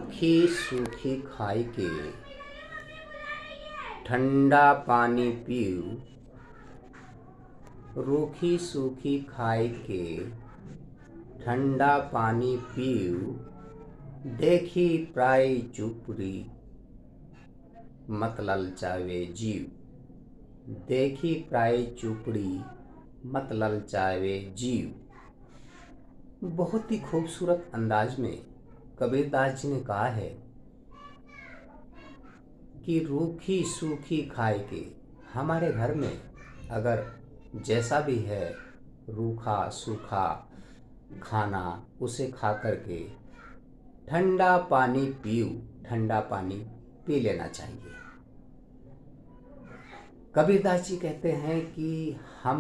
रूखी सूखी खाई के ठंडा पानी पीऊ। रूखी सूखी खाई के ठंडा पानी पीऊ। देखी प्राई चुपड़ी मत ललचावे जीव। देखी प्राई चुपड़ी मत ललचावे जीव। बहुत ही खूबसूरत अंदाज में कबीरदास जी ने कहा है कि रूखी सूखी खाए के हमारे घर में अगर जैसा भी है रूखा सूखा खाना उसे खा करके ठंडा पानी पीऊ, ठंडा पानी पी लेना चाहिए। कबीरदास जी कहते हैं कि हम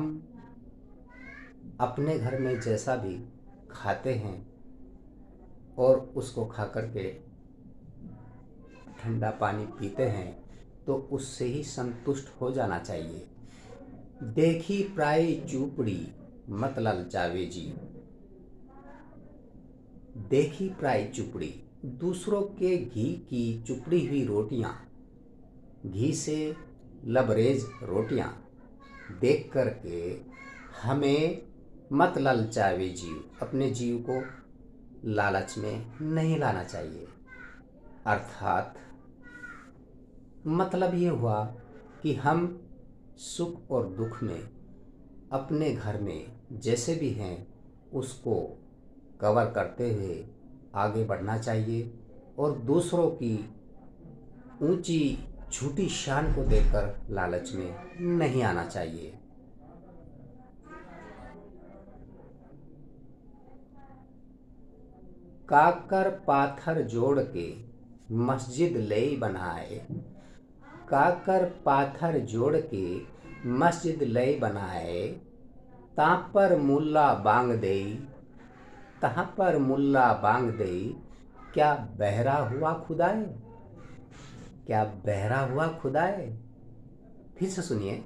अपने घर में जैसा भी खाते हैं और उसको खा करके ठंडा पानी पीते हैं तो उससे ही संतुष्ट हो जाना चाहिए। देखी प्राई चुपड़ी मत ललचावे जी। देखी प्राई चुपड़ी, दूसरों के घी की चुपड़ी हुई रोटियां, घी से लबरेज रोटियां देख करके हमें मत ललचावे जीव, अपने जीव को लालच में नहीं लाना चाहिए। अर्थात मतलब ये हुआ कि हम सुख और दुख में अपने घर में जैसे भी हैं उसको कवर करते हुए आगे बढ़ना चाहिए और दूसरों की ऊंची झूठी शान को देखकर लालच में नहीं आना चाहिए। काकर पाथर जोड़ के मस्जिद ले बनाए। काकर पाथर जोड़ के मस्जिद ले बनाए। ता पर मुल्ला बांग देई, तहाँ पर मुल्ला बांग देई। क्या बहरा हुआ खुदाए, क्या बहरा हुआ खुदाए। फिर से सुनिए,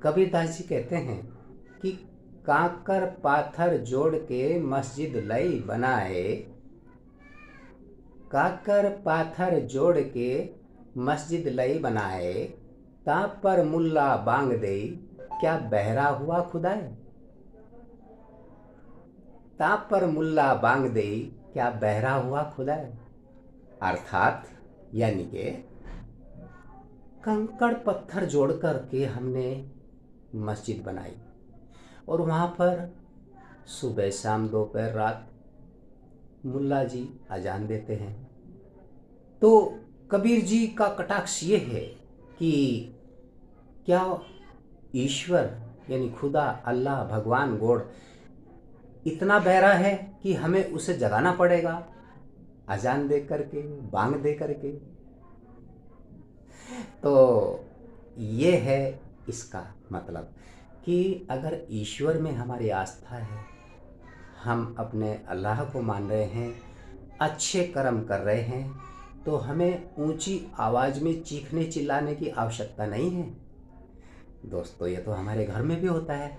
कबीरदास जी कहते हैं कि काकर पाथर जोड़ के मस्जिद लई बनाए। काकर पाथर जोड़ के मस्जिद लई बनाए। ता पर मुल्ला बांग देई। क्या बहरा हुआ खुदाए। ता पर मुल्ला बांग देई। क्या बहरा हुआ खुदाए। अर्थात यानी के कंकड़ पत्थर जोड़ करके हमने मस्जिद बनाई और वहाँ पर सुबह शाम दोपहर रात मुल्ला जी अजान देते हैं। तो कबीर जी का कटाक्ष ये है कि क्या ईश्वर यानी खुदा अल्लाह भगवान गॉड इतना बहरा है कि हमें उसे जगाना पड़ेगा अजान दे करके, बांग दे करके। तो ये है इसका मतलब कि अगर ईश्वर में हमारी आस्था है, हम अपने अल्लाह को मान रहे हैं, अच्छे कर्म कर रहे हैं, तो हमें ऊंची आवाज़ में चीखने चिल्लाने की आवश्यकता नहीं है। दोस्तों, ये तो हमारे घर में भी होता है।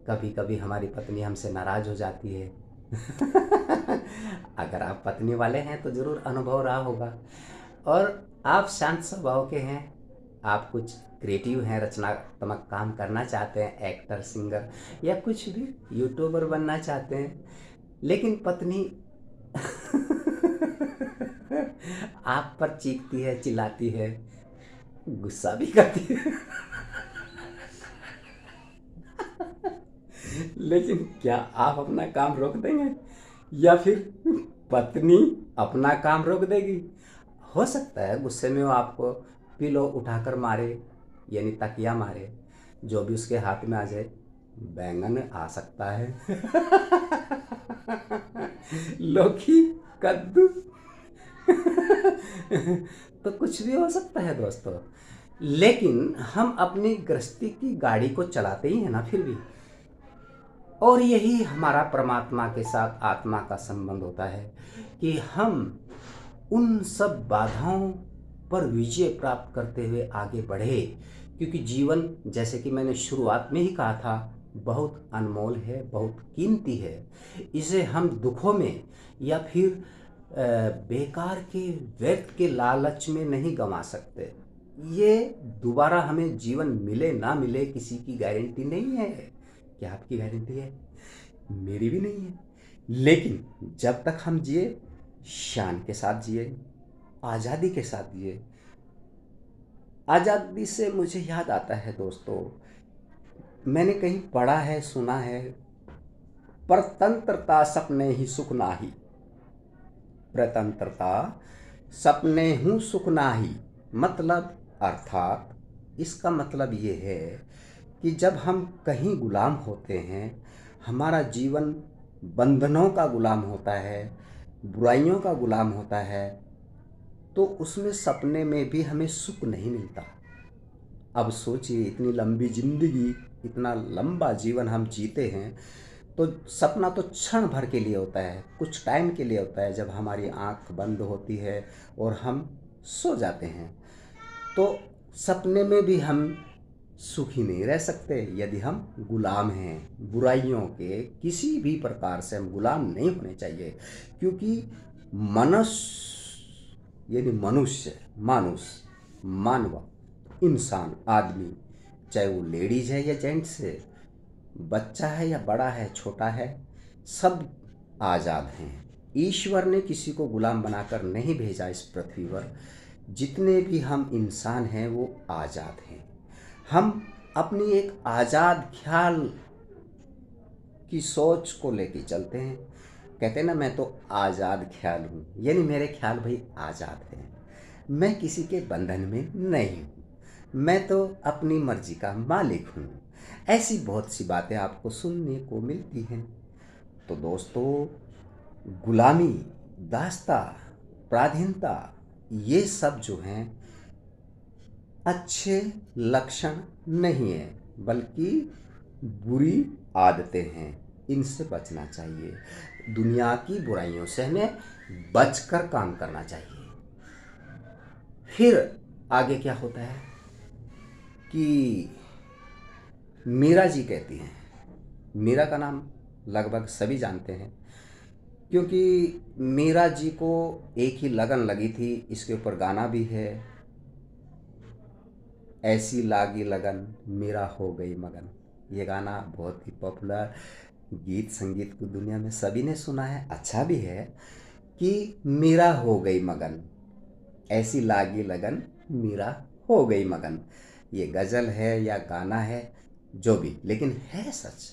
कभी कभी हमारी पत्नी हमसे नाराज़ हो जाती है अगर आप पत्नी वाले हैं तो ज़रूर अनुभव रहा होगा। और आप शांत स्वभाव के हैं, आप कुछ क्रिएटिव हैं, रचनात्मक काम करना चाहते हैं, एक्टर सिंगर या कुछ भी यूट्यूबर बनना चाहते हैं, लेकिन पत्नी आप पर चीखती है, चिल्लाती है, गुस्सा भी करती है लेकिन क्या आप अपना काम रोक देंगे या फिर पत्नी अपना काम रोक देगी। हो सकता है गुस्से में वो आपको पिलो उठाकर मारे यानी तकिया मारे, जो भी उसके हाथ में आ जाए। बैंगन आ सकता है लौकी, कद्दू तो कुछ भी हो सकता है दोस्तों। लेकिन हम अपनी गृहस्थी की गाड़ी को चलाते ही हैं ना फिर भी। और यही हमारा परमात्मा के साथ आत्मा का संबंध होता है कि हम उन सब बाधाओं पर विजय प्राप्त करते हुए आगे बढ़े, क्योंकि जीवन जैसे कि मैंने शुरुआत में ही कहा था बहुत अनमोल है, बहुत कीमती है। इसे हम दुखों में या फिर बेकार के व्यर्थ के लालच में नहीं गंवा सकते। ये दोबारा हमें जीवन मिले ना मिले किसी की गारंटी नहीं है। क्या आपकी गारंटी है? मेरी भी नहीं है। लेकिन जब तक हम जिए, शान के साथ जिए, आज़ादी के साथ जिए। आज़ादी से मुझे याद आता है दोस्तों, मैंने कहीं पढ़ा है, सुना है, परतंत्रता सपने ही सुख नाही। प्रतंत्रता सपने हूँ सुख नाही। मतलब अर्थात इसका मतलब ये है कि जब हम कहीं गुलाम होते हैं, हमारा जीवन बंधनों का गुलाम होता है, बुराइयों का गुलाम होता है, तो उसमें सपने में भी हमें सुख नहीं मिलता। अब सोचिए, इतनी लंबी जिंदगी, इतना लंबा जीवन हम जीते हैं, तो सपना तो क्षण भर के लिए होता है, कुछ टाइम के लिए होता है, जब हमारी आंख बंद होती है और हम सो जाते हैं। तो सपने में भी हम सुखी नहीं रह सकते यदि हम गुलाम हैं। बुराइयों के किसी भी प्रकार से हम गुलाम नहीं होने चाहिए, क्योंकि मनुष्य यानी मनुष्य, मानुष, मानव, इंसान, आदमी, चाहे वो लेडीज है या जेंट्स है, बच्चा है या बड़ा है, छोटा है, सब आज़ाद हैं। ईश्वर ने किसी को गुलाम बनाकर नहीं भेजा इस पृथ्वी पर। जितने भी हम इंसान हैं वो आज़ाद हैं। हम अपनी एक आज़ाद ख्याल की सोच को लेके चलते हैं। कहते हैं ना, मैं तो आज़ाद ख्याल हूँ, यानी मेरे ख्याल भाई आज़ाद हैं। मैं किसी के बंधन में नहीं हूँ, मैं तो अपनी मर्जी का मालिक हूँ। ऐसी बहुत सी बातें आपको सुनने को मिलती हैं। तो दोस्तों, गुलामी, दास्ता, पराधीनता, ये सब जो हैं अच्छे लक्षण नहीं है, बल्कि बुरी आदतें हैं। इनसे बचना चाहिए। दुनिया की बुराइयों से हमें बचकर काम करना चाहिए। फिर आगे क्या होता है कि मीरा जी कहती हैं, मीरा का नाम लगभग सभी जानते हैं, क्योंकि मीरा जी को एक ही लगन लगी थी। इसके ऊपर गाना भी है, ऐसी लागी लगन मीरा हो गई मगन। ये गाना बहुत ही पॉपुलर, गीत संगीत की दुनिया में सभी ने सुना है, अच्छा भी है कि मीरा हो गई मगन, ऐसी लागी लगन मीरा हो गई मगन। ये गज़ल है या गाना है, जो भी, लेकिन है सच।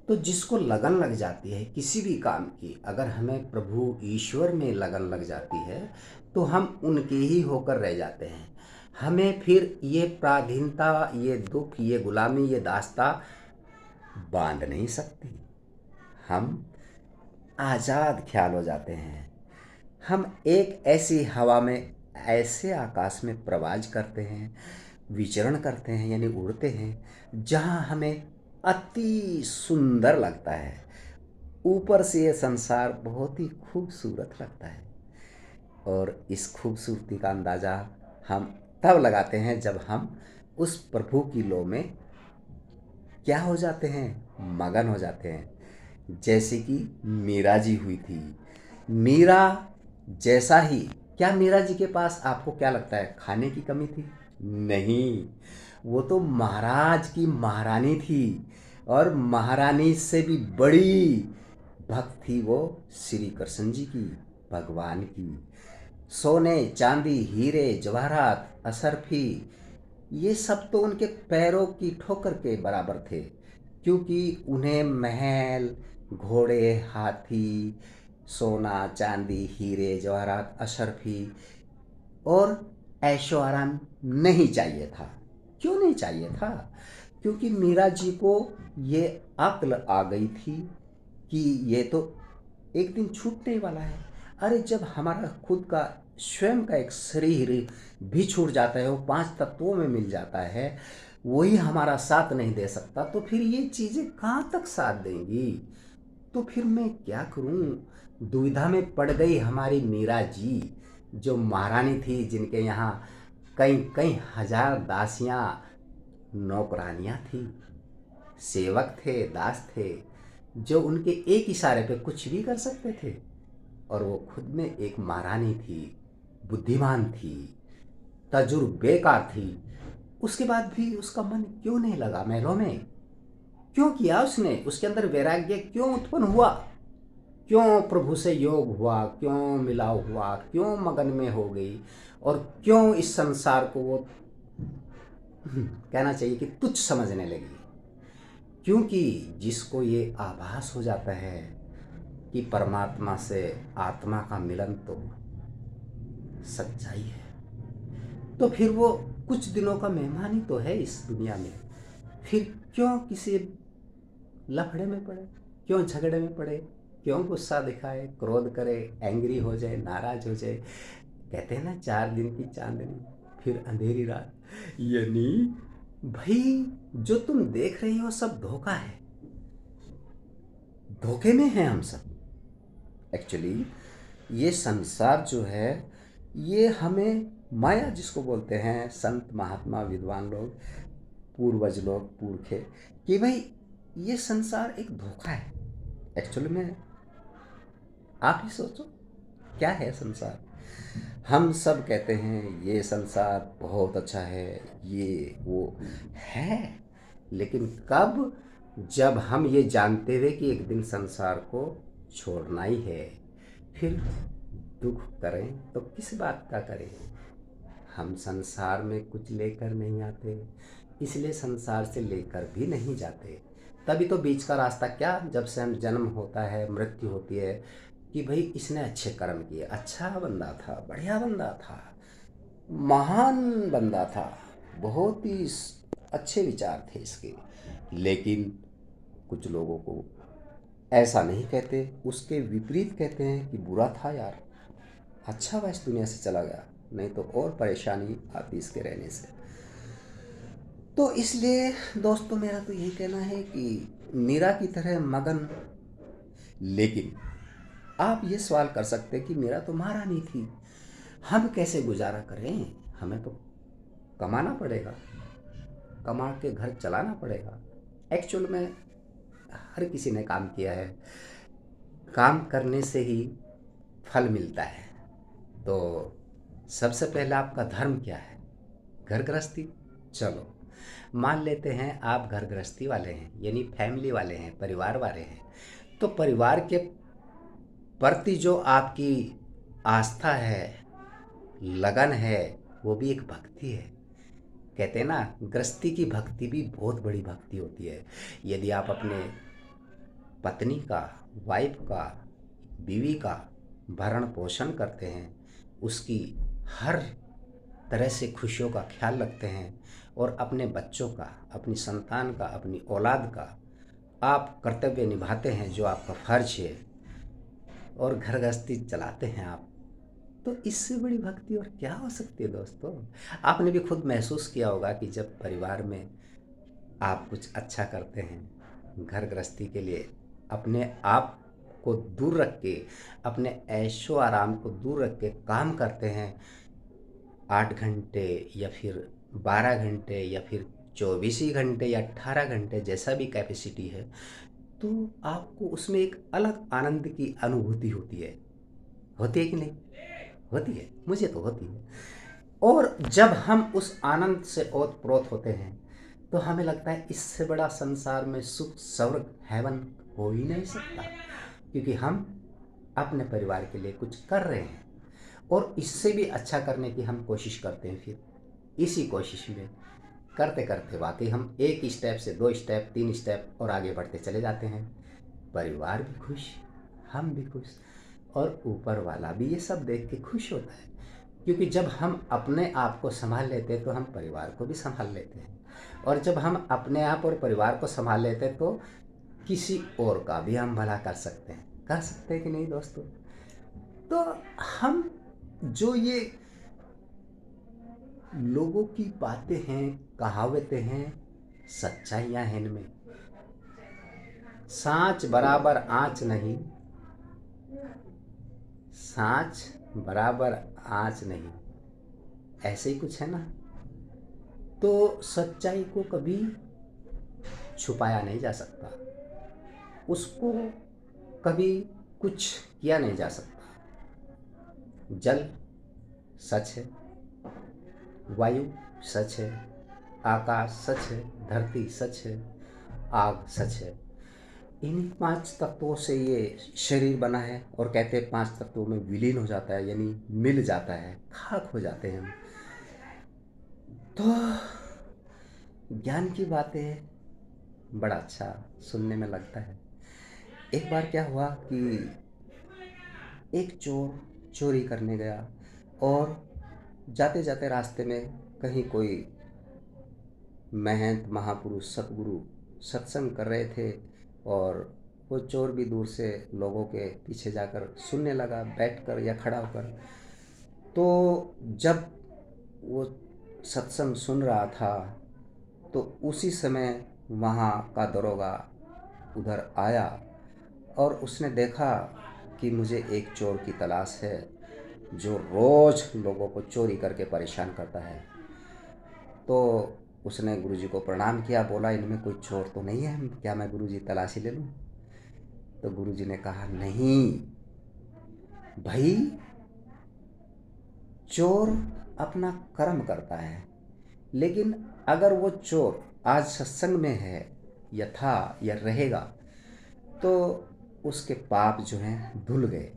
तो जिसको लगन लग जाती है किसी भी काम की, अगर हमें प्रभु ईश्वर में लगन लग जाती है, तो हम उनके ही होकर रह जाते हैं। हमें फिर ये पराधीनता, ये दुख, ये गुलामी, ये दास्ता बांध नहीं सकती। हम आज़ाद ख्याल हो जाते हैं। हम एक ऐसी हवा में, ऐसे आकाश में प्रवाज करते हैं, विचरण करते हैं, यानी उड़ते हैं, जहाँ हमें अति सुंदर लगता है। ऊपर से ये संसार बहुत ही खूबसूरत लगता है, और इस खूबसूरती का अंदाज़ा हम तब लगाते हैं जब हम उस प्रभु की लौ में क्या हो जाते हैं, मगन हो जाते हैं। जैसे कि मीरा जी हुई थी। मीरा जैसा ही, क्या मीरा जी के पास आपको क्या लगता है खाने की कमी थी? नहीं, वो तो महाराज की महारानी थी, और महारानी से भी बड़ी भक्त थी वो श्री कृष्ण जी की, भगवान की। सोने चांदी हीरे जवाहरात अशरफी, ये सब तो उनके पैरों की ठोकर के बराबर थे, क्योंकि उन्हें महल, घोड़े, हाथी, सोना चांदी हीरे जवाहरात अशरफी और ऐशो आराम नहीं चाहिए था। क्यों नहीं चाहिए था? क्योंकि मीरा जी को ये अक्ल आ गई थी कि ये तो एक दिन छूटने वाला है। अरे जब हमारा खुद का स्वयं का एक शरीर भी छूट जाता है, वो 5 तत्वों में मिल जाता है, वही हमारा साथ नहीं दे सकता, तो फिर ये चीज़ें कहाँ तक साथ देंगी? तो फिर मैं क्या करूं? दुविधा में पड़ गई हमारी मीरा जी, जो महारानी थी, जिनके यहाँ कई कई हजार दासियां, नौकरानियां थी, सेवक थे, दास थे, जो उनके एक इशारे पे कुछ भी कर सकते थे। और वो खुद में एक महारानी थी, बुद्धिमान थी, तजुर्बेकार थी। उसके बाद भी उसका मन क्यों नहीं लगा महलों में? क्यों किया उसने? उसके अंदर वैराग्य क्यों उत्पन्न हुआ? क्यों प्रभु से योग हुआ? क्यों मिलाव हुआ? क्यों मगन में हो गई? और क्यों इस संसार को वो कहना चाहिए कि तुच्छ समझने लगी? क्योंकि जिसको ये आभास हो जाता है कि परमात्मा से आत्मा का मिलन तो सच्चाई है, तो फिर वो कुछ दिनों का मेहमान ही तो है इस दुनिया में। फिर क्यों किसी लफड़े में पड़े? क्यों झगड़े में पड़े? क्यों गुस्सा दिखाए, क्रोध करे, एंग्री हो जाए, नाराज हो जाए? कहते हैं ना 4 दिन की चांदनी फिर अंधेरी रात। यानी भाई जो तुम देख रही हो सब धोखा है, धोखे में हैं हम सब। एक्चुअली ये संसार जो है ये हमें माया जिसको बोलते हैं संत महात्मा विद्वान लोग, पूर्वज लोग, पुरखे, कि भाई ये संसार एक धोखा है। एक्चुअली में आप ही सोचो क्या है संसार? हम सब कहते हैं ये संसार बहुत अच्छा है, ये वो है, लेकिन कब? जब हम ये जानते हुए कि एक दिन संसार को छोड़ना ही है, फिर दुख करें तो किस बात का करें? हम संसार में कुछ लेकर नहीं आते, इसलिए संसार से लेकर भी नहीं जाते। तभी तो बीच का रास्ता क्या, जब से हम जन्म होता है, मृत्यु होती है, कि भाई इसने अच्छे कर्म किए, अच्छा बंदा था, बढ़िया बंदा था, महान बंदा था, बहुत ही अच्छे विचार थे इसके। लेकिन कुछ लोगों को ऐसा नहीं कहते, उसके विपरीत कहते हैं कि बुरा था यार, अच्छा हुआ इस दुनिया से चला गया, नहीं तो और परेशानी आती इसके रहने से। तो इसलिए दोस्तों मेरा तो यही कहना है कि मीरा की तरह मगन। लेकिन आप ये सवाल कर सकते कि मीरा तो महारानी थी, हम कैसे गुजारा करें? हमें तो कमाना पड़ेगा, कमा के घर चलाना पड़ेगा। एक्चुअल में हर किसी ने काम किया है, काम करने से ही फल मिलता है। तो सबसे पहला आपका धर्म क्या है? घर गृहस्थी। चलो मान लेते हैं आप घर गृहस्थी वाले हैं, यानी फैमिली वाले हैं, परिवार वाले हैं। तो परिवार के प्रति जो आपकी आस्था है, लगन है, वो भी एक भक्ति है। कहते हैं ना गृहस्थी की भक्ति भी बहुत बड़ी भक्ति होती है। यदि आप अपने पत्नी का, वाइफ का, बीवी का भरण पोषण करते हैं, उसकी हर तरह से खुशियों का ख्याल रखते हैं, और अपने बच्चों का, अपनी संतान का, अपनी औलाद का आप कर्तव्य निभाते हैं जो आपका फर्ज है, और घर गृहस्थी चलाते हैं आप, तो इससे बड़ी भक्ति और क्या हो सकती है दोस्तों? आपने भी खुद महसूस किया होगा कि जब परिवार में आप कुछ अच्छा करते हैं, घर गृहस्थी के लिए अपने आप को दूर रख के, अपने ऐशो आराम को दूर रख के काम करते हैं, 8 घंटे या फिर 12 घंटे या फिर 24 ही घंटे या 18 घंटे, जैसा भी कैपेसिटी है, तो आपको उसमें एक अलग आनंद की अनुभूति होती है कि नहीं? होती है, मुझे तो होती है। और जब हम उस आनंद से ओतप्रोत होते हैं तो हमें लगता है इससे बड़ा संसार में सुख, स्वर्ग, हेवन हो ही नहीं सकता, क्योंकि हम अपने परिवार के लिए कुछ कर रहे हैं, और इससे भी अच्छा करने की हम कोशिश करते हैं। फिर इसी कोशिश में करते करते वाकई हम एक स्टेप से 2 स्टेप, 3 स्टेप और आगे बढ़ते चले जाते हैं। परिवार भी खुश, हम भी खुश, और ऊपर वाला भी ये सब देख के खुश होता है। क्योंकि जब हम अपने आप को संभाल लेते हैं तो हम परिवार को भी संभाल लेते हैं, और जब हम अपने आप और परिवार को संभाल लेते हैं तो किसी और का भी हम भला कर सकते हैं कि नहीं दोस्तों? तो हम जो ये लोगों की बातें हैं, कहावतें हैं, सच्चाइयाँ हैं, इनमें सांच बराबर आँच नहीं, सांच बराबर आँच नहीं, ऐसे ही कुछ है ना। तो सच्चाई को कभी छुपाया नहीं जा सकता, उसको कभी कुछ किया नहीं जा सकता। जल सच है, वायु सच है, आकाश सच है, धरती सच है, आग सच है। इन्हीं 5 तत्वों से ये शरीर बना है और कहते हैं 5 तत्वों में विलीन हो जाता है, यानी मिल जाता है, खाक हो जाते हैं हम। तो ज्ञान की बातें बड़ा अच्छा सुनने में लगता है। एक बार क्या हुआ कि एक चोर चोरी करने गया और जाते जाते रास्ते में कहीं कोई महंत महापुरुष सतगुरु सत्संग कर रहे थे और वो चोर भी दूर से लोगों के पीछे जाकर सुनने लगा, बैठकर या खड़ा होकर। तो जब वो सत्संग सुन रहा था तो उसी समय वहाँ का दरोगा उधर आया और उसने देखा कि मुझे एक चोर की तलाश है जो रोज़ लोगों को चोरी करके परेशान करता है। तो उसने गुरुजी को प्रणाम किया, बोला इनमें कोई चोर तो नहीं है, क्या मैं गुरुजी तलाशी ले लूँ? तो गुरुजी ने कहा नहीं भाई, चोर अपना कर्म करता है, लेकिन अगर वो चोर आज सत्संग में है या था या रहेगा तो उसके पाप जो हैं धुल गए।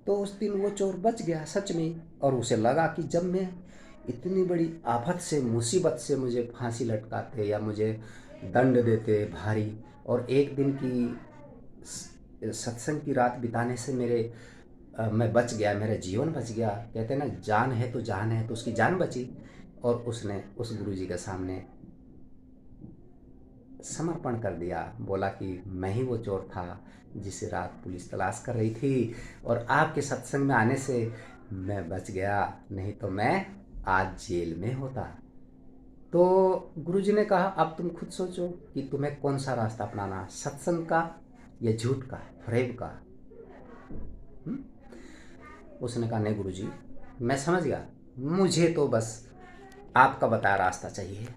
तो उस दिन वो चोर बच गया सच में, और उसे लगा कि जब मैं इतनी बड़ी आफत से मुसीबत से मुझे फांसी लटकाते या मुझे दंड देते भारी, और एक दिन की सत्संग की रात बिताने से मैं बच गया, मेरा जीवन बच गया। कहते हैं ना, जान है तो जान है, तो उसकी जान बची। और उसने उस गुरुजी के सामने समर्पण कर दिया, बोला कि मैं ही वो चोर था जिसे रात पुलिस तलाश कर रही थी, और आपके सत्संग में आने से मैं बच गया, नहीं तो मैं आज जेल में होता। तो गुरुजी ने कहा अब तुम खुद सोचो कि तुम्हें कौन सा रास्ता अपनाना, सत्संग का या झूठ का, फरेब का। हुँ? उसने कहा नहीं गुरुजी, मैं समझ गया, मुझे तो बस आपका बताया रास्ता चाहिए।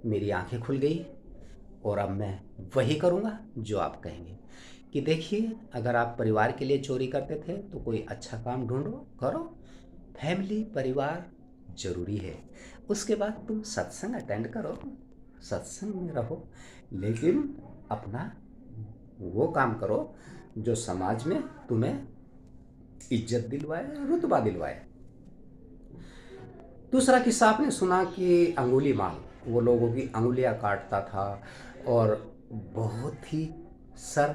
मेरी आंखें खुल गई और अब मैं वही करूँगा जो आप कहेंगे। कि देखिए, अगर आप परिवार के लिए चोरी करते थे तो कोई अच्छा काम ढूंढो, करो। फैमिली परिवार जरूरी है, उसके बाद तुम सत्संग अटेंड करो, सत्संग में रहो, लेकिन अपना वो काम करो जो समाज में तुम्हें इज्जत दिलवाए, रुतबा दिलवाए। दूसरा किस्सा आपने सुना कि अंगुली माल, वो लोगों की अंगुलियां काटता था और बहुत ही सर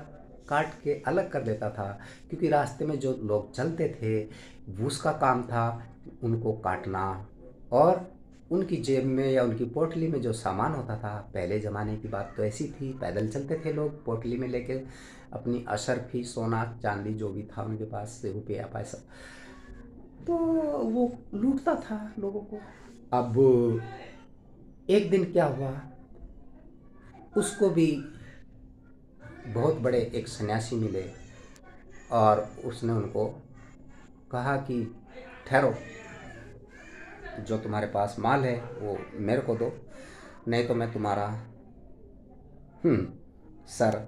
काट के अलग कर देता था, क्योंकि रास्ते में जो लोग चलते थे वो उसका काम था उनको काटना। और उनकी जेब में या उनकी पोटली में जो सामान होता था, पहले ज़माने की बात तो ऐसी थी, पैदल चलते थे लोग, पोटली में लेके अपनी अशरफी सोना चांदी जो भी था उनके पास, रुपया पैसा, तो वो लूटता था लोगों को। अब एक दिन क्या हुआ, उसको भी बहुत बड़े एक सन्यासी मिले और उसने उनको कहा कि ठहरो, जो तुम्हारे पास माल है वो मेरे को दो, नहीं तो मैं तुम्हारा सर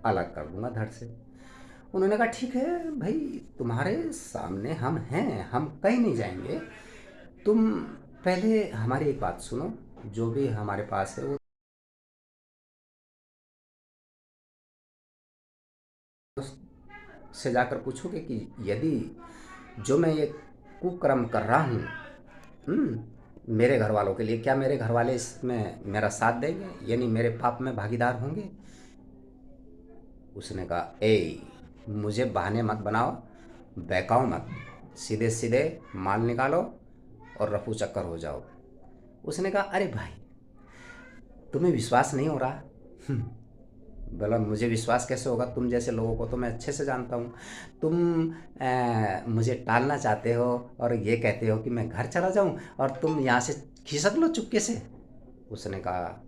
अलग कर दूंगा धड़ से। उन्होंने कहा ठीक है भाई, तुम्हारे सामने हम हैं, हम कहीं नहीं जाएंगे, तुम पहले हमारी एक बात सुनो, जो भी हमारे पास है वो से जाकर पूछोगे कि यदि जो मैं ये कुकर्म कर रहा हूँ मेरे घर वालों के लिए, क्या मेरे घर वाले इसमें मेरा साथ देंगे, यानी मेरे पाप में भागीदार होंगे? उसने कहा ए, मुझे बहाने मत बनाओ, बहकाओ मत, सीधे सीधे माल निकालो और रफू चक्कर हो जाओ। उसने कहा अरे भाई, तुम्हें विश्वास नहीं हो रहा? बोला मुझे विश्वास कैसे होगा, तुम जैसे लोगों को तो मैं अच्छे से जानता हूँ। तुम मुझे टालना चाहते हो और ये कहते हो कि मैं घर चला जाऊँ और तुम यहाँ से खिसक लो चुपके से। उसने कहा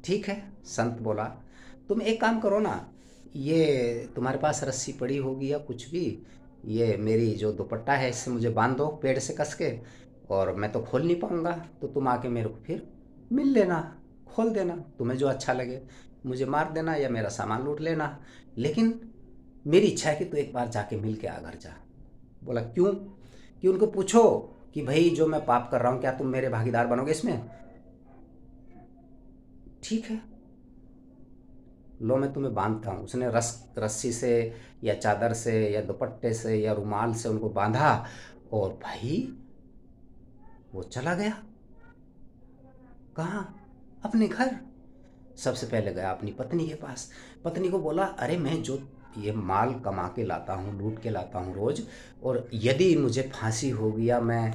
ठीक है। संत बोला तुम एक काम करो ना, ये तुम्हारे पास रस्सी पड़ी होगी या कुछ भी, ये मेरी जो दुपट्टा है इससे मुझे बांध दो पेड़ से कस के, और मैं तो खोल नहीं पाऊँगा, तो तुम आके मेरे को फिर मिल लेना, खोल देना, तुम्हें जो अच्छा लगे, मुझे मार देना या मेरा सामान लूट लेना, लेकिन मेरी इच्छा है कि तू एक बार जाके मिल के आ घर जा। बोला क्यों? कि उनको पूछो कि भाई जो मैं पाप कर रहा हूँ क्या तुम मेरे भागीदार बनोगे इसमें? ठीक है, लो मैं तुम्हें बांधता हूँ। उसने रस्सी से या चादर से या दुपट्टे से या रुमाल से उनको बांधा और भाई वो चला गया। कहाँ? अपने घर। सबसे पहले गया अपनी पत्नी के पास। पत्नी को बोला अरे मैं जो ये माल कमा के लाता हूँ, लूट के लाता हूँ रोज़, और यदि मुझे फांसी होगी या मैं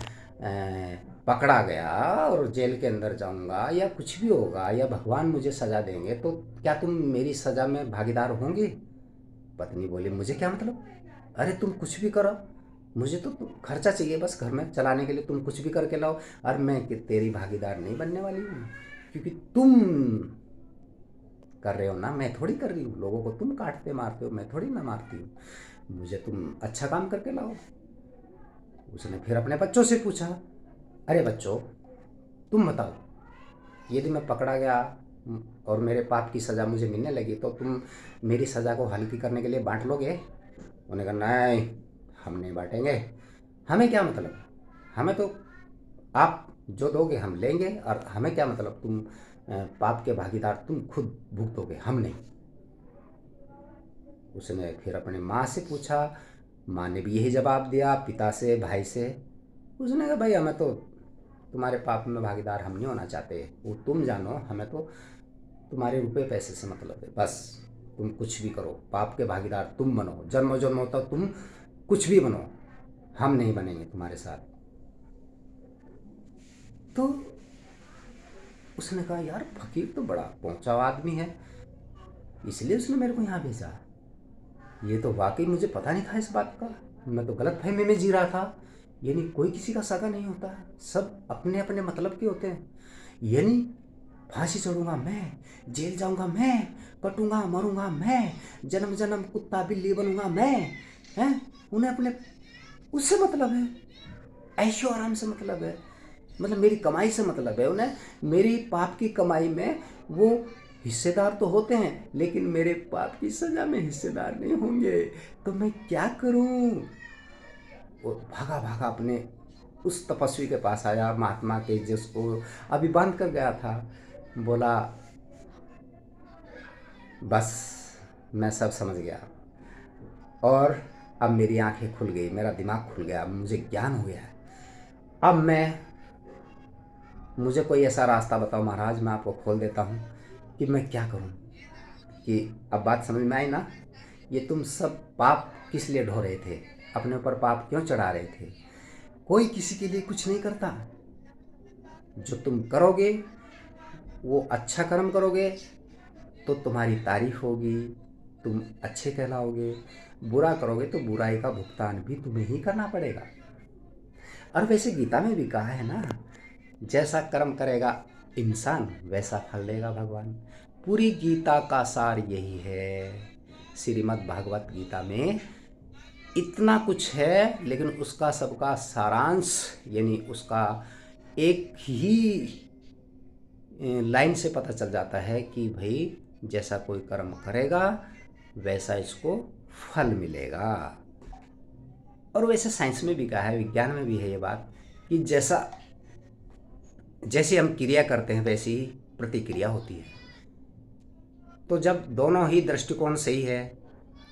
पकड़ा गया और जेल के अंदर जाऊँगा या कुछ भी होगा या भगवान मुझे सज़ा देंगे तो क्या तुम मेरी सज़ा में भागीदार होंगे? पत्नी बोली मुझे क्या मतलब, अरे तुम कुछ भी करो, मुझे तो खर्चा चाहिए बस घर में चलाने के लिए, तुम कुछ भी करके लाओ, और मैं कि तेरी भागीदार नहीं बनने वाली हूँ, क्योंकि तुम कर रहे हो ना, मैं थोड़ी कर रही हूँ। लोगों को तुम काटते मारते हो, मैं थोड़ी ना मारती हूँ। मुझे तुम अच्छा काम करके लाओ। उसने फिर अपने बच्चों से पूछा, अरे बच्चों तुम बताओ, यदि मैं पकड़ा गया और मेरे पाप की सज़ा मुझे मिलने लगी तो तुम मेरी सज़ा को हल्की करने के लिए बांट लोगे? उन्होंने कहा नहीं, हम नहीं बांटेंगे, हमें क्या मतलब, हमें तो आप जो दोगे हम लेंगे, और हमें क्या मतलब, तुम पाप के भागीदार तुम खुद भुगतोगे, हम नहीं। उसने फिर अपने माँ से पूछा, माँ ने भी यही जवाब दिया, पिता से, भाई से। उसने कहा भाई हमें तो तुम्हारे पाप में भागीदार हम नहीं होना चाहते, वो तुम जानो, हमें तो तुम्हारे रुपए पैसे से मतलब है, बस तुम कुछ भी करो, पाप के भागीदार तुम बनो, जन्म जन्म तक तुम कुछ भी बनो, हम नहीं बनेंगे तुम्हारे साथ। तो उसने कहा यार फकीर तो बड़ा पहुंचा आदमी है, इसलिए उसने मेरे को यहाँ भेजा। ये तो वाकई मुझे पता नहीं था इस बात का, मैं तो गलत फहमी में जी रहा था। यानी कोई किसी का सगा नहीं होता, सब अपने अपने मतलब के होते हैं। यानी फांसी चढ़ूंगा मैं, जेल जाऊंगा मैं, कटूंगा मरूंगा मैं, जन्म जन्म कुत्ता बिल्ली बनूंगा मैं, हैं? उन्हें अपने उससे मतलब है, ऐशो आराम से मतलब है, मतलब मेरी कमाई से मतलब है उन्हें। मेरी पाप की कमाई में वो हिस्सेदार तो होते हैं, लेकिन मेरे पाप की सज़ा में हिस्सेदार नहीं होंगे। तो मैं क्या करूं? वो भागा भागा अपने उस तपस्वी के पास आया, महात्मा के, जिसको अभी बांध कर गया था। बोला बस मैं सब समझ गया, और अब मेरी आंखें खुल गई, मेरा दिमाग खुल गया, मुझे ज्ञान हो गया है। अब मुझे कोई ऐसा रास्ता बताओ महाराज, मैं आपको खोल देता हूँ कि मैं क्या करूँ। कि अब बात समझ में आई ना, ये तुम सब पाप किस लिए ढो रहे थे, अपने ऊपर पाप क्यों चढ़ा रहे थे? कोई किसी के लिए कुछ नहीं करता। जो तुम करोगे वो अच्छा कर्म करोगे तो तुम्हारी तारीफ होगी, तुम अच्छे कहलाओगे। बुरा करोगे तो बुराई का भुगतान भी तुम्हें ही करना पड़ेगा। और वैसे गीता में भी कहा है ना, जैसा कर्म करेगा इंसान वैसा फल देगा भगवान। पूरी गीता का सार यही है। श्रीमद् भागवत गीता में इतना कुछ है, लेकिन उसका सबका सारांश, यानी उसका एक ही लाइन से पता चल जाता है कि भाई जैसा कोई कर्म करेगा वैसा इसको फल मिलेगा। और वैसे साइंस में भी कहा है, विज्ञान में भी है ये बात, कि जैसे हम क्रिया करते हैं वैसी ही प्रतिक्रिया होती है। तो जब दोनों ही दृष्टिकोण सही है,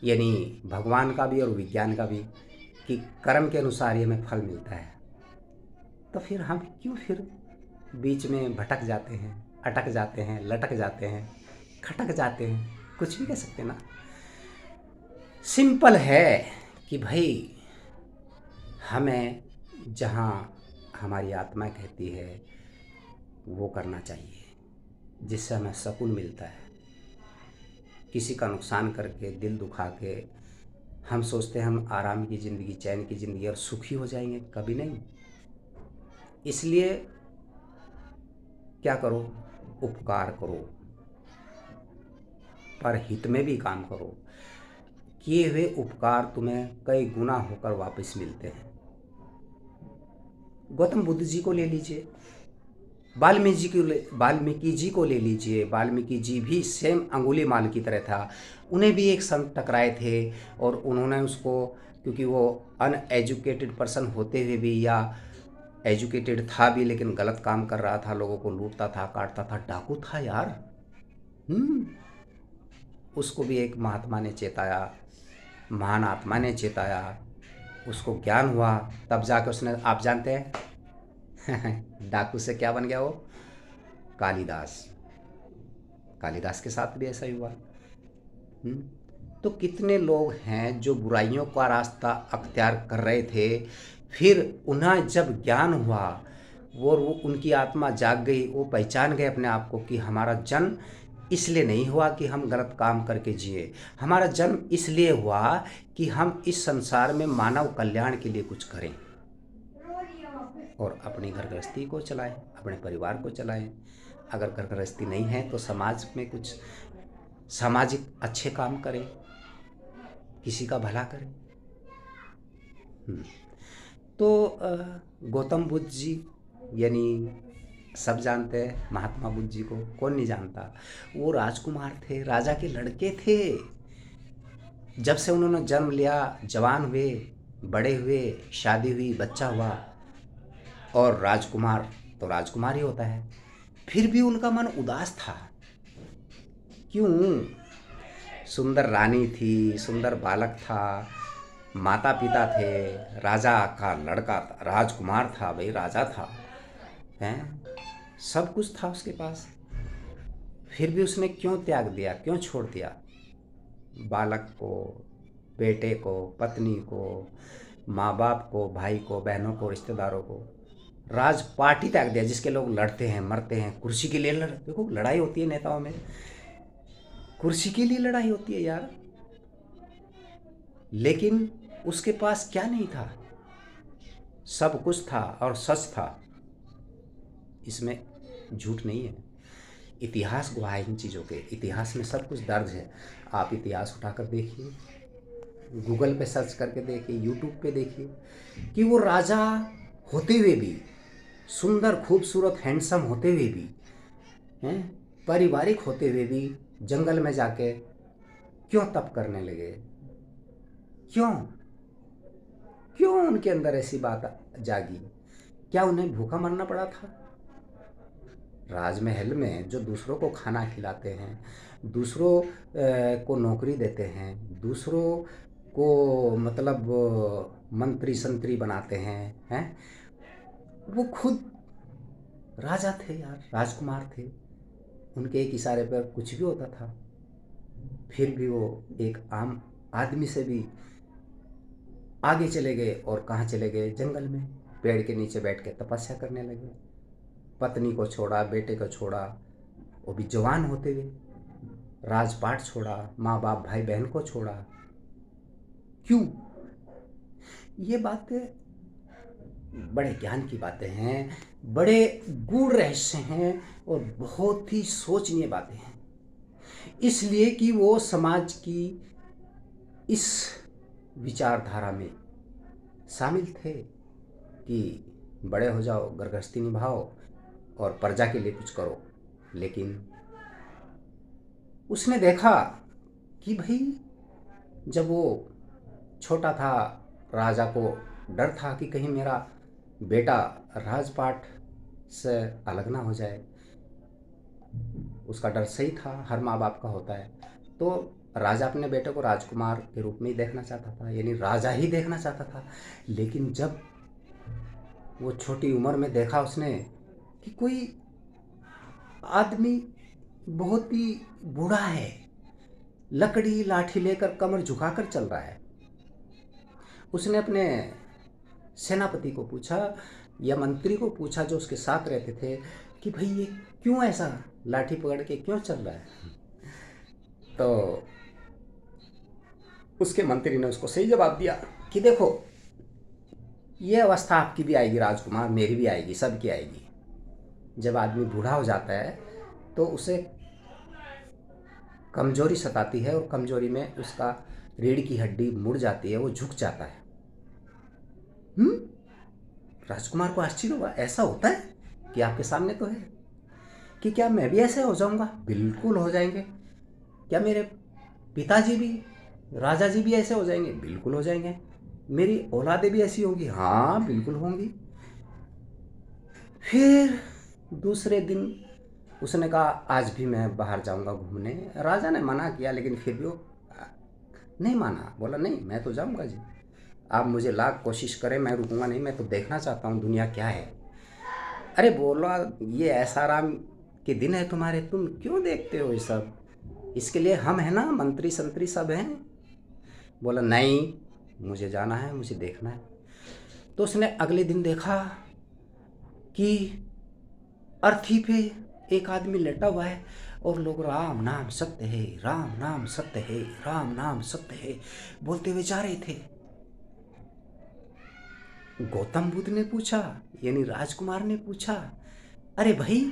यानी भगवान का भी और विज्ञान का भी, कि कर्म के अनुसार ही हमें फल मिलता है, तो फिर हम क्यों फिर बीच में भटक जाते हैं, अटक जाते हैं, लटक जाते हैं, खटक जाते हैं, कुछ भी कह सकते ना। सिंपल है कि भाई हमें जहाँ हमारी आत्मा कहती है वो करना चाहिए, जिससे हमें सुकून मिलता है। किसी का नुकसान करके, दिल दुखा के हम सोचते हैं हम आराम की ज़िंदगी, चैन की ज़िंदगी और सुखी हो जाएंगे, कभी नहीं। इसलिए क्या करो, उपकार करो, पर हित में भी काम करो। किए हुए उपकार तुम्हें कई गुना होकर वापस मिलते हैं। गौतम बुद्ध जी को ले लीजिए। वाल्मीकि जी को ले लीजिए, वाल्मीकि जी भी सेम अंगुलीमाल की तरह था। उन्हें भी एक संत टकराए थे और उन्होंने उसको, क्योंकि वो अनएजुकेटेड पर्सन होते हुए भी, या एजुकेटेड था भी लेकिन गलत काम कर रहा था, लोगों को लूटता था, काटता था, डाकू था यार। उसको भी एक महात्मा ने चेताया, महान आत्मा ने चेताया, उसको ज्ञान हुआ, तब जाके उसने, आप जानते हैं डाकू से क्या बन गया वो? कालिदास। कालिदास के साथ भी ऐसा ही हुआ। तो कितने लोग हैं जो बुराइयों का रास्ता अख्तियार कर रहे थे, फिर उन्हें जब ज्ञान हुआ, वो उनकी आत्मा जाग गई, वो पहचान गए अपने आप को कि हमारा जन्म इसलिए नहीं हुआ कि हम गलत काम करके जिए, हमारा जन्म इसलिए हुआ कि हम इस संसार में मानव कल्याण के लिए कुछ करें और अपनी घर गृहस्थी को चलाएं, अपने परिवार को चलाएं। अगर घर गृहस्थी नहीं है तो समाज में कुछ सामाजिक अच्छे काम करें, किसी का भला करें। तो गौतम बुद्ध जी, यानी सब जानते हैं महात्मा बुद्ध जी को, कौन नहीं जानता। वो राजकुमार थे, राजा के लड़के थे। जब से उन्होंने जन्म लिया, जवान हुए, बड़े हुए, शादी हुई, बच्चा हुआ, और राजकुमार तो राजकुमार ही होता है, फिर भी उनका मन उदास था। क्यों? सुंदर रानी थी, सुंदर बालक था, माता पिता थे, राजा का लड़का था, राजकुमार था, भाई राजा था, हैं, सब कुछ था उसके पास, फिर भी उसने क्यों त्याग दिया, क्यों छोड़ दिया? बालक को, बेटे को, पत्नी को, माँ बाप को, भाई को, बहनों को, रिश्तेदारों को, राजपाट ही त्याग दिया, जिसके लोग लड़ते हैं, मरते हैं, कुर्सी के लिए देखो लड़ाई होती है नेताओं में, कुर्सी के लिए लड़ाई होती है यार। लेकिन उसके पास क्या नहीं था? सब कुछ था और सच था, इसमें झूठ नहीं है। इतिहास गवाह है इन चीज़ों के, इतिहास में सब कुछ दर्ज है। आप इतिहास उठाकर देखिए, गूगल पे सर्च करके देखिए, यूट्यूब पे देखिए कि वो राजा होते हुए भी, सुंदर खूबसूरत हैंडसम होते हुए भी, हैं, पारिवारिक होते हुए भी, जंगल में जाके क्यों तप करने लगे? क्यों क्यों उनके अंदर ऐसी बात जागी? क्या उन्हें भूखा मरना पड़ा था? राजमहल में जो दूसरों को खाना खिलाते हैं, दूसरों को नौकरी देते हैं, दूसरों को मतलब मंत्री संतरी बनाते हैं, वो खुद राजा थे यार, राजकुमार थे। उनके एक इशारे पर कुछ भी होता था। फिर भी वो एक आम आदमी से भी आगे चले गए, और कहाँ चले गए? जंगल में पेड़ के नीचे बैठ के तपस्या करने लगे। पत्नी को छोड़ा, बेटे को छोड़ा, वो भी जवान होते हुए, राजपाट छोड़ा, माँ बाप भाई बहन को छोड़ा। क्यों? ये बातें बड़े ज्ञान की बातें हैं, बड़े गूढ़ रहस्य हैं, और बहुत ही सोचनीय बातें हैं, इसलिए कि वो समाज की इस विचारधारा में शामिल थे कि बड़े हो जाओ, घर गृहस्थी निभाओ और प्रजा के लिए कुछ करो। लेकिन उसने देखा कि भाई, जब वो छोटा था, राजा को डर था कि कहीं मेरा बेटा राजपाट से अलग ना हो जाए। उसका डर सही था, हर माँ बाप का होता है। तो राजा अपने बेटे को राजकुमार के रूप में ही देखना चाहता था, यानी राजा ही देखना चाहता था। लेकिन जब वो छोटी उम्र में देखा उसने कि कोई आदमी बहुत ही बूढ़ा है, लकड़ी लाठी लेकर कमर झुकाकर चल रहा है, उसने अपने सेनापति को पूछा या मंत्री को पूछा जो उसके साथ रहते थे कि भाई ये क्यों ऐसा लाठी पकड़ के क्यों चल रहा है? तो उसके मंत्री ने उसको सही जवाब दिया कि देखो, ये अवस्था आपकी भी आएगी राजकुमार, मेरी भी आएगी, सबकी आएगी। जब आदमी बूढ़ा हो जाता है तो उसे कमजोरी सताती है, और कमजोरी में उसका रीढ़ की हड्डी मुड़ जाती है, वो झुक जाता है। राजकुमार को आश्चर्य हुआ, ऐसा होता है? कि आपके सामने तो है कि क्या मैं भी ऐसे हो जाऊंगा? बिल्कुल हो जाएंगे। क्या मेरे पिताजी भी, राजा जी भी ऐसे हो जाएंगे? बिल्कुल हो जाएंगे। मेरी औलादें भी ऐसी होंगी? हाँ बिल्कुल होंगी। फिर दूसरे दिन उसने कहा आज भी मैं बाहर जाऊंगा घूमने। राजा ने मना किया लेकिन फिर भी वो नहीं माना, बोला नहीं मैं तो जाऊंगा जी, आप मुझे लाख कोशिश करें मैं रुकूंगा नहीं, मैं तो देखना चाहता हूँ दुनिया क्या है। अरे बोला ये ऐसा आराम के दिन है तुम्हारे, तुम क्यों देखते हो ये सब, इसके लिए हम हैं ना, मंत्री संतरी सब हैं। बोला नहीं मुझे जाना है, मुझे देखना है। तो उसने अगले दिन देखा कि अर्थी पे एक आदमी लेटा हुआ है और लोग राम नाम सत्य है, राम नाम सत्य है, राम नाम सत्य है बोलते हुए जा रहे थे। गौतम बुद्ध ने पूछा, यानी राजकुमार ने पूछा, अरे भाई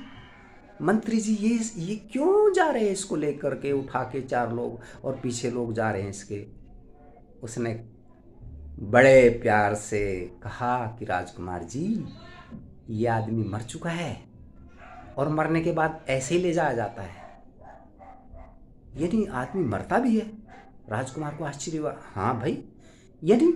मंत्री जी ये क्यों जा रहे हैं इसको लेकर के उठा के चार लोग और पीछे लोग जा रहे हैं इसके? उसने बड़े प्यार से कहा कि राजकुमार जी ये आदमी मर चुका है और मरने के बाद ऐसे ही ले जाया जाता है। यानी आदमी मरता भी है? राजकुमार को आश्चर्य हुआ। हाँ भाई, यानी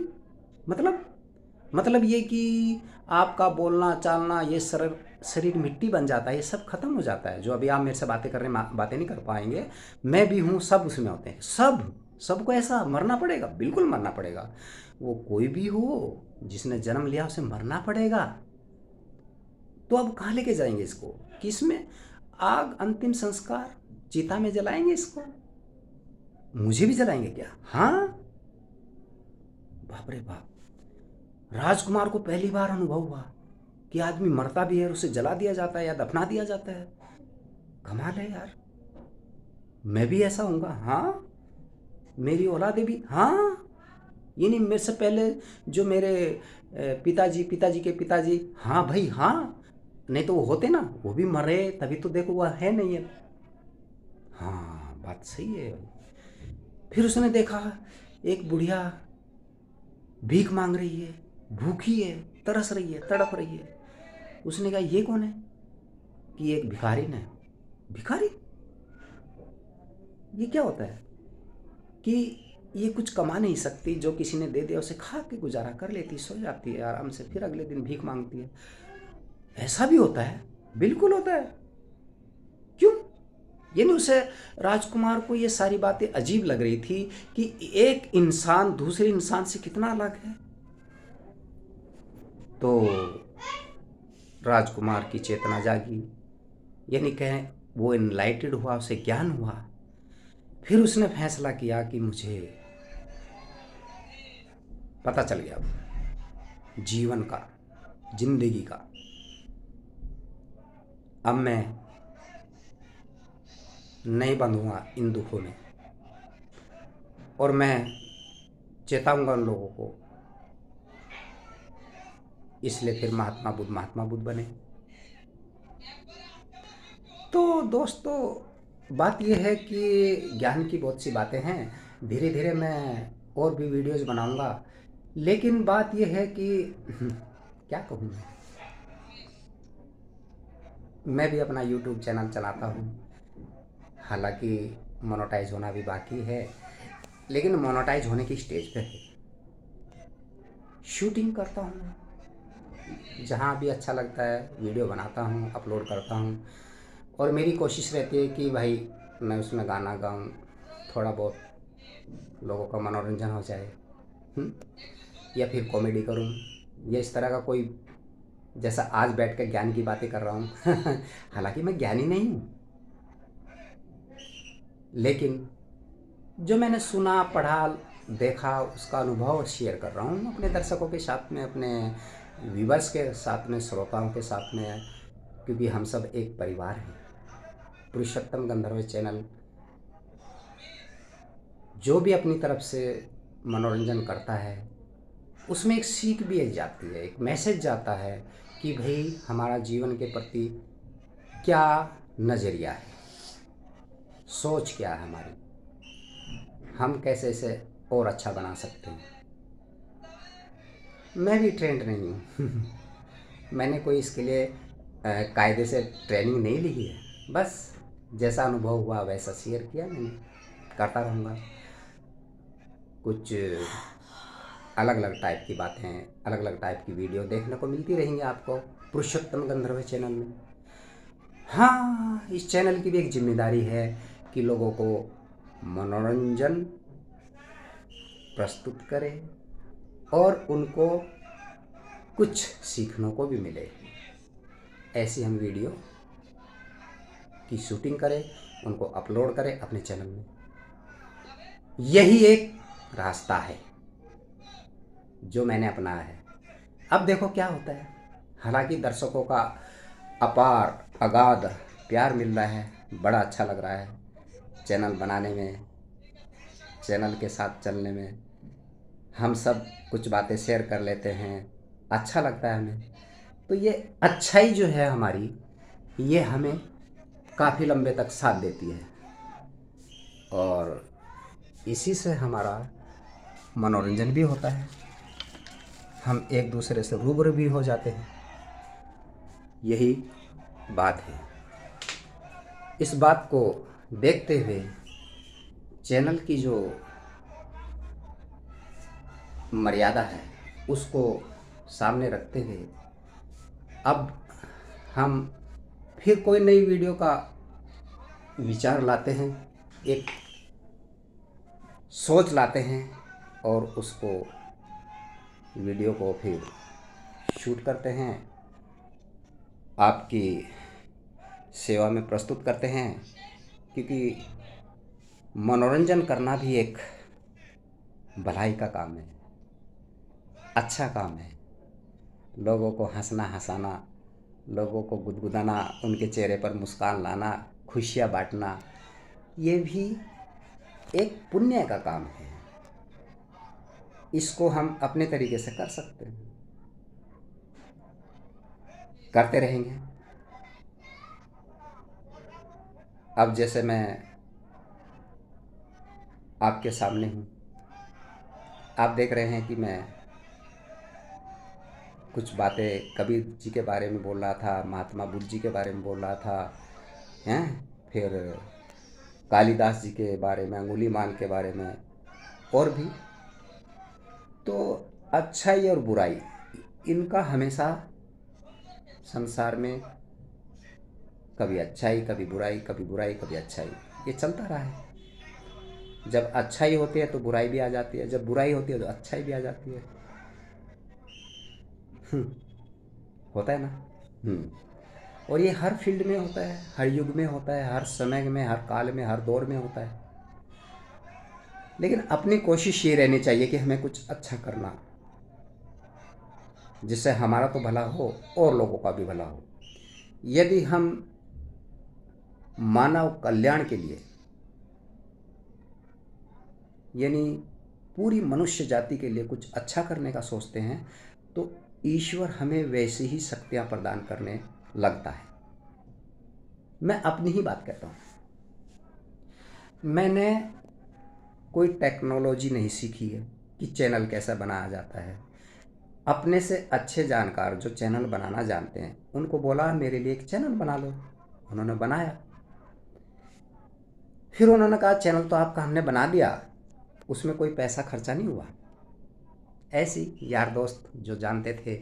मतलब ये कि आपका बोलना चालना ये शरीर मिट्टी बन जाता है, ये सब खत्म हो जाता है। जो अभी आप मेरे से बातें कर रहे हैं बातें नहीं कर पाएंगे, मैं भी हूँ, सब उसमें होते हैं। सबको ऐसा मरना पड़ेगा? बिल्कुल मरना पड़ेगा। वो कोई भी हो जिसने जन्म लिया उसे मरना पड़ेगा। तो अब कहाँ लेके जाएंगे इसको? किस में? आग अंतिम संस्कार चिता में जलाएंगे इसको? मुझे भी जलाएंगे क्या? हाँ। बाप रे बाप, राजकुमार को पहली बार अनुभव हुआ कि आदमी मरता भी है और उसे जला दिया जाता है या दफना दिया जाता है। कमाल है यार, मैं भी ऐसा होऊंगा? हाँ, मेरी औलादे भी? हाँ, ये नहीं मेरे से पहले जो मेरे पिताजी के पिताजी? हाँ भाई हाँ, नहीं तो वो होते ना, वो भी मरे तभी तो देखो वो है नहीं है। हाँ बात सही है। फिर उसने देखा एक बुढ़िया भीख मांग रही है, भूखी है, तरस रही है, तड़प रही है। उसने कहा ये कौन है? कि एक भिखारी ने। भिखारी? ये क्या होता है? कि ये कुछ कमा नहीं सकती, जो किसी ने दे दिया उसे खा के गुजारा कर लेती, सो जाती है आराम से, फिर अगले दिन भीख मांगती है। ऐसा भी होता है? बिल्कुल होता है। क्यों? यानी उसे, राजकुमार को ये सारी बातें अजीब लग रही थी कि एक इंसान दूसरे इंसान से कितना अलग है। तो राजकुमार की चेतना जागी, यानी कहें वो इनलाइटेड हुआ, उसे ज्ञान हुआ। फिर उसने फैसला किया कि मुझे पता चल गया जीवन का, जिंदगी का, अब मैं नहीं बंधूंगा इन दुखों में और मैं चेताऊंगा उन लोगों को। इसलिए फिर महात्मा बुद्ध बने। तो दोस्तों बात यह है कि ज्ञान की बहुत सी बातें हैं, धीरे धीरे मैं और भी वीडियोस बनाऊंगा। लेकिन बात यह है कि क्या कहूँ मैं भी अपना यूट्यूब चैनल चलाता हूँ, हालांकि मोनेटाइज होना भी बाकी है, लेकिन मोनेटाइज होने की स्टेज पे है। शूटिंग करता हूँ, जहाँ भी अच्छा लगता है वीडियो बनाता हूँ, अपलोड करता हूँ। और मेरी कोशिश रहती है कि भाई मैं उसमें गाना गाऊँ, थोड़ा बहुत लोगों का मनोरंजन हो जाए, हुँ? या फिर कॉमेडी करूँ, या इस तरह का कोई, जैसा आज बैठ कर ज्ञान की बातें कर रहा हूँ। हालांकि मैं ज्ञानी नहीं हूँ, लेकिन जो मैंने सुना पढ़ा देखा उसका अनुभव शेयर कर रहा हूँ अपने दर्शकों के साथ में, अपने व्यूवर्स के साथ में, श्रोताओं के साथ में, क्योंकि हम सब एक परिवार हैं। पुरुषोत्तम गंधर्व चैनल जो भी अपनी तरफ से मनोरंजन करता है उसमें एक सीख भी जाती है, एक मैसेज जाता है कि भाई हमारा जीवन के प्रति क्या नज़रिया है, सोच क्या है हमारी, हम कैसे इसे और अच्छा बना सकते हैं। मैं भी ट्रेंड नहीं हूँ। मैंने कोई इसके लिए कायदे से ट्रेनिंग नहीं ली है, बस जैसा अनुभव हुआ वैसा शेयर किया मैंने, करता रहूँगा। कुछ अलग अलग टाइप की बातें, अलग अलग टाइप की वीडियो देखने को मिलती रहेंगी आपको पुरुषोत्तम गंधर्व चैनल में। हाँ, इस चैनल की भी एक जिम्मेदारी है कि लोगों को मनोरंजन प्रस्तुत करे और उनको कुछ सीखने को भी मिले। ऐसी हम वीडियो की शूटिंग करें, उनको अपलोड करें अपने चैनल में। यही एक रास्ता है जो मैंने अपनाया है। अब देखो क्या होता है। हालांकि दर्शकों का अपार अगाध प्यार मिल रहा है, बड़ा अच्छा लग रहा है चैनल बनाने में, चैनल के साथ चलने में। हम सब कुछ बातें शेयर कर लेते हैं, अच्छा लगता है हमें। तो ये अच्छाई जो है हमारी, ये हमें काफ़ी लंबे तक साथ देती है और इसी से हमारा मनोरंजन भी होता है, हम एक दूसरे से रूबरू भी हो जाते हैं। यही बात है। इस बात को देखते हुए चैनल की जो मर्यादा है उसको सामने रखते हुए अब हम फिर कोई नई वीडियो का विचार लाते हैं, एक सोच लाते हैं और उसको वीडियो को फिर शूट करते हैं, आपकी सेवा में प्रस्तुत करते हैं। क्योंकि मनोरंजन करना भी एक भलाई का काम है, अच्छा काम है। लोगों को हंसना हंसाना, लोगों को गुदगुदाना, उनके चेहरे पर मुस्कान लाना, खुशियाँ बांटना, ये भी एक पुण्य का काम है। इसको हम अपने तरीके से कर सकते हैं, करते रहेंगे। अब जैसे मैं आपके सामने हूँ, आप देख रहे हैं कि मैं कुछ बातें कबीर जी के बारे में बोल रहा था, महात्मा बुद्ध जी के बारे में बोल रहा था, हैं, फिर कालिदास जी के बारे में, अंगुलीमाल के बारे में, और भी। तो अच्छाई और बुराई, इनका हमेशा संसार में कभी अच्छाई कभी बुराई, कभी बुराई कभी अच्छाई, ये चलता रहा है। जब अच्छाई होती है तो बुराई भी आ जाती है, जब बुराई होती है तो अच्छाई भी आ जाती है। होता है ना। और ये हर फील्ड में होता है, हर युग में होता है, हर समय में, हर काल में, हर दौर में होता है। लेकिन अपनी कोशिश ये रहनी चाहिए कि हमें कुछ अच्छा करना, जिससे हमारा तो भला हो और लोगों का भी भला हो। यदि हम मानव कल्याण के लिए, यानी पूरी मनुष्य जाति के लिए कुछ अच्छा करने का सोचते हैं, तो ईश्वर हमें वैसी ही शक्तियाँ प्रदान करने लगता है। मैं अपनी ही बात कहता हूँ। मैंने कोई टेक्नोलॉजी नहीं सीखी है कि चैनल कैसा बनाया जाता है। अपने से अच्छे जानकार जो चैनल बनाना जानते हैं उनको बोला मेरे लिए एक चैनल बना लो, उन्होंने बनाया। फिर उन्होंने कहा चैनल तो आपका हमने बना दिया, उसमें कोई पैसा खर्चा नहीं हुआ। ऐसी यार दोस्त जो जानते थे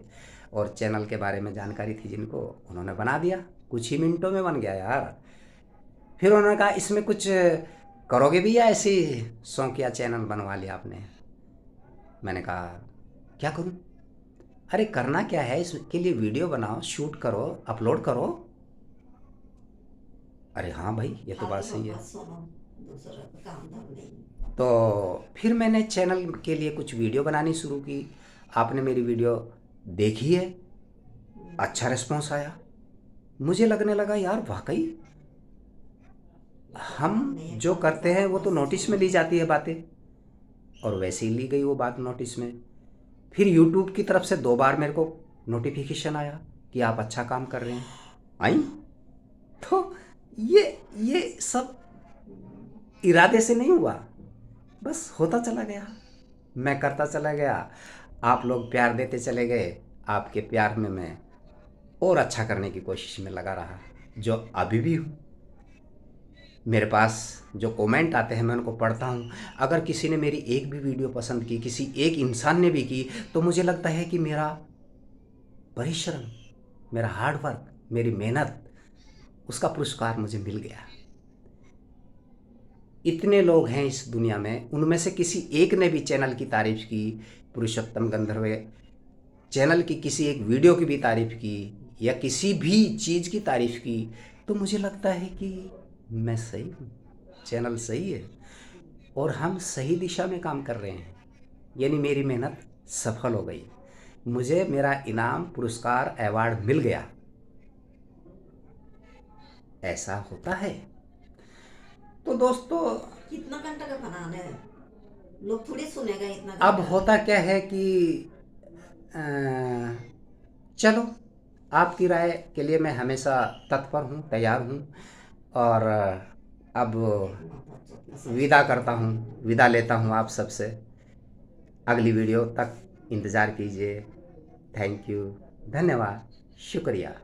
और चैनल के बारे में जानकारी थी जिनको, उन्होंने बना दिया, कुछ ही मिनटों में बन गया यार। फिर उन्होंने कहा इसमें कुछ करोगे भी या ऐसी शौकिया चैनल बनवा लिया आपने। मैंने कहा क्या करूं? अरे करना क्या है, इसके लिए वीडियो बनाओ, शूट करो, अपलोड करो। अरे हाँ भाई, ये तो बात सही है। तो फिर मैंने चैनल के लिए कुछ वीडियो बनानी शुरू की। आपने मेरी वीडियो देखी है, अच्छा रिस्पॉन्स आया। मुझे लगने लगा यार वाकई हम जो करते हैं वो तो नोटिस में ली जाती है बातें, और वैसे ही ली गई वो बात नोटिस में। फिर यूट्यूब की तरफ से 2 बार मेरे को नोटिफिकेशन आया कि आप अच्छा काम कर रहे हैं, आई। तो ये सब इरादे से नहीं हुआ, बस होता चला गया, मैं करता चला गया, आप लोग प्यार देते चले गए, आपके प्यार में मैं और अच्छा करने की कोशिश में लगा रहा, जो अभी भी हूँ। मेरे पास जो कमेंट आते हैं मैं उनको पढ़ता हूँ। अगर किसी ने मेरी एक भी वीडियो पसंद की, किसी एक इंसान ने भी की, तो मुझे लगता है कि मेरा परिश्रम, मेरा हार्ड वर्क, मेरी मेहनत, उसका पुरस्कार मुझे मिल गया। इतने लोग हैं इस दुनिया में, उनमें से किसी एक ने भी चैनल की तारीफ़ की, पुरुषोत्तम गंधर्व चैनल की किसी एक वीडियो की भी तारीफ़ की, या किसी भी चीज़ की तारीफ़ की, तो मुझे लगता है कि मैं सही हूँ, चैनल सही है और हम सही दिशा में काम कर रहे हैं। यानी मेरी मेहनत सफल हो गई, मुझे मेरा इनाम, पुरस्कार, अवार्ड मिल गया। ऐसा होता है। तो दोस्तों, कितना घंटा का बनाना है, लोग थोड़ी सुनेगा इतना अब घंटा। होता क्या है कि अ, चलो, आपकी राय के लिए मैं हमेशा तत्पर हूँ, तैयार हूँ। और अब विदा करता हूँ, विदा लेता हूँ आप सबसे। अगली वीडियो तक इंतज़ार कीजिए। थैंक यू, धन्यवाद, शुक्रिया।